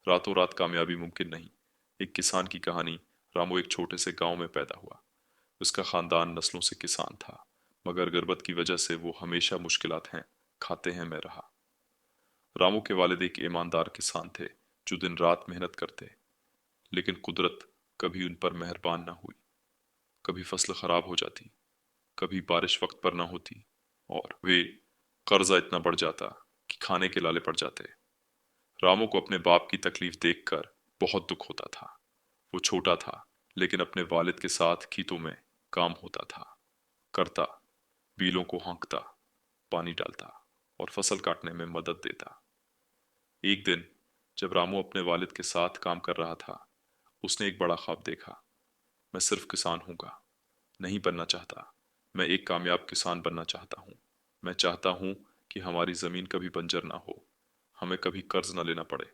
रातों रात कामयाबी मुमकिन नहीं। एक किसान की कहानी। रामू एक छोटे से गांव में पैदा हुआ। उसका खानदान नस्लों से किसान था, मगर गुर्बत की वजह से वो हमेशा मुश्किलात हैं खाते हैं में रहा। रामू के वालिद एक ईमानदार किसान थे जो दिन रात मेहनत करते, लेकिन कुदरत कभी उन पर मेहरबान न हुई। कभी फसल खराब हो जाती, कभी बारिश वक्त पर न होती, और वे कर्जा इतना बढ़ जाता कि खाने के लाले पड़ जाते। रामू को अपने बाप की तकलीफ देखकर बहुत दुख होता था। वो छोटा था, लेकिन अपने वालिद के साथ खेतों में काम होता था, करता, बीलों को हाँकता, पानी डालता और फसल काटने में मदद देता। एक दिन जब रामू अपने वालिद के साथ काम कर रहा था, उसने एक बड़ा ख्वाब देखा। मैं सिर्फ किसान हूँगा, नहीं बनना चाहता। मैं एक कामयाब किसान बनना चाहता हूँ। मैं चाहता हूँ कि हमारी जमीन कभी बंजर ना हो, हमें कभी कर्ज न लेना पड़े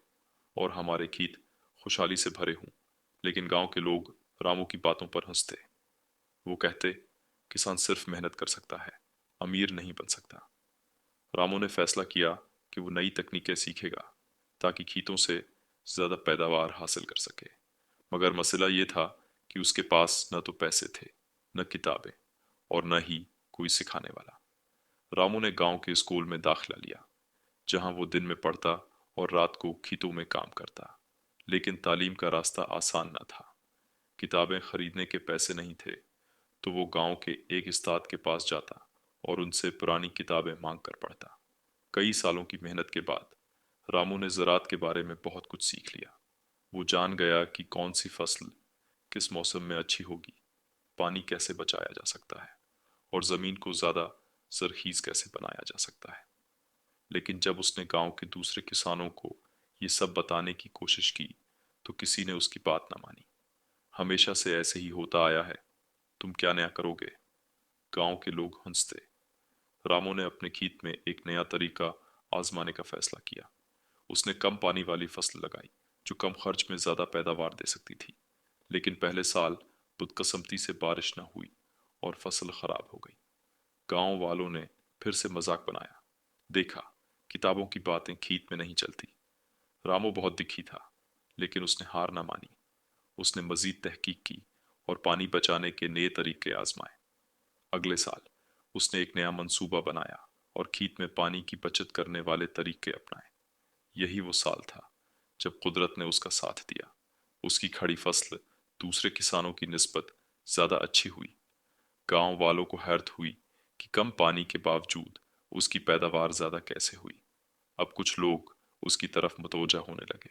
और हमारे खेत खुशहाली से भरे हों। लेकिन गांव के लोग रामू की बातों पर हंसते। वो कहते, किसान सिर्फ मेहनत कर सकता है, अमीर नहीं बन सकता। रामू ने फैसला किया कि वो नई तकनीकें सीखेगा ताकि खेतों से ज्यादा पैदावार हासिल कर सके। मगर मसला ये था कि उसके पास न तो पैसे थे, न किताबें, और न ही कोई सिखाने वाला। रामू ने गांव के स्कूल में दाखिला लिया, जहां वो दिन में पढ़ता और रात को खेतों में काम करता। लेकिन तालीम का रास्ता आसान न था। किताबें खरीदने के पैसे नहीं थे, तो वो गांव के एक उस्ताद के पास जाता और उनसे पुरानी किताबें मांग कर पढ़ता। कई सालों की मेहनत के बाद रामू ने ज़राअत के बारे में बहुत कुछ सीख लिया। वो जान गया कि कौन सी फसल किस मौसम में अच्छी होगी, पानी कैसे बचाया जा सकता है और ज़मीन को ज़्यादा सरखीज कैसे बनाया जा सकता है। लेकिन जब उसने गांव के दूसरे किसानों को ये सब बताने की कोशिश की, तो किसी ने उसकी बात न मानी। हमेशा से ऐसे ही होता आया है, तुम क्या नया करोगे? गांव के लोग हंसते। रामू ने अपने खेत में एक नया तरीका आजमाने का फैसला किया। उसने कम पानी वाली फसल लगाई, जो कम खर्च में ज्यादा पैदावार दे सकती थी। लेकिन पहले साल बदकिस्मती से बारिश न हुई और फसल खराब हो गई। गांव वालों ने फिर से मजाक बनाया। देखा, किताबों की बातें खेत में नहीं चलती। रामू बहुत दुखी था, लेकिन उसने हार ना मानी। उसने मजीद तहकीक की और पानी बचाने के नए तरीके आजमाए। अगले साल उसने एक नया मंसूबा बनाया और खेत में पानी की बचत करने वाले तरीके अपनाए। यही वो साल था जब कुदरत ने उसका साथ दिया। उसकी खड़ी फसल दूसरे किसानों की निस्बत ज्यादा अच्छी हुई। गांव वालों को हैरत हुई कि कम पानी के बावजूद उसकी पैदावार ज्यादा कैसे हुई। अब कुछ लोग उसकी तरफ मुतवज्जा होने लगे।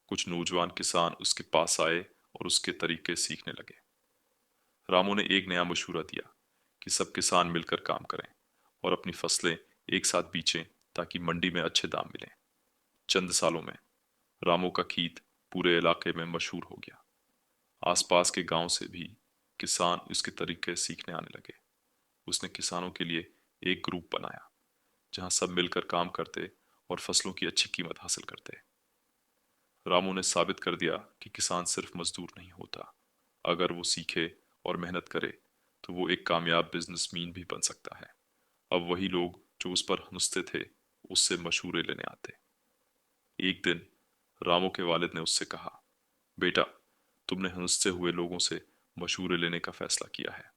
कुछ नौजवान किसान उसके पास आए और उसके तरीके सीखने लगे। रामू ने एक नया मशूरा दिया कि सब किसान मिलकर काम करें और अपनी फसलें एक साथ बेचें ताकि मंडी में अच्छे दाम मिलें। चंद सालों में रामू का खेत पूरे इलाके में मशहूर हो गया। आसपास के गांव से भी किसान उसके तरीके सीखने आने लगे। उसने किसानों के लिए एक ग्रुप बनाया जहां सब मिलकर काम करते और फसलों की अच्छी कीमत हासिल करते। रामू ने साबित कर दिया कि किसान सिर्फ मजदूर नहीं होता। अगर वो सीखे और मेहनत करे, तो वो एक कामयाब बिजनेसमैन भी बन सकता है। अब वही लोग जो उस पर हंसते थे, उससे मशवरे लेने आते। एक दिन रामू के वालिद ने उससे कहा, बेटा, तुमने हंसते हुए लोगों से मशवरे लेने का फैसला किया है।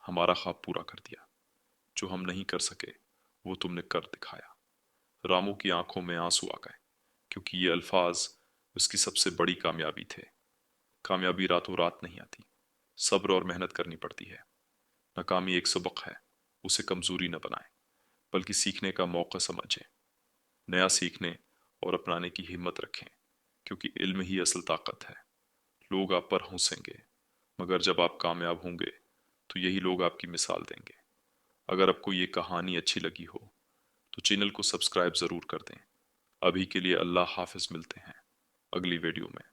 हमारा ख्वाब पूरा कर दिया। जो हम नहीं कर सके, वो तुमने कर दिखाया। रामू की आंखों में आंसू आ गए, क्योंकि ये अल्फाज उसकी सबसे बड़ी कामयाबी थे। कामयाबी रातों रात नहीं आती, सब्र और मेहनत करनी पड़ती है। नाकामी एक सबक है, उसे कमजोरी न बनाए, बल्कि सीखने का मौका समझें। नया सीखने और अपनाने की हिम्मत रखें, क्योंकि इल्म ही असल ताकत है। लोग आप पर हंसेंगे, मगर जब आप कामयाब होंगे, तो यही लोग आपकी मिसाल देंगे। अगर आपको ये कहानी अच्छी लगी हो, तो चैनल को सब्सक्राइब ज़रूर कर दें। अभी के लिए अल्लाह हाफिज, मिलते हैं अगली वीडियो में।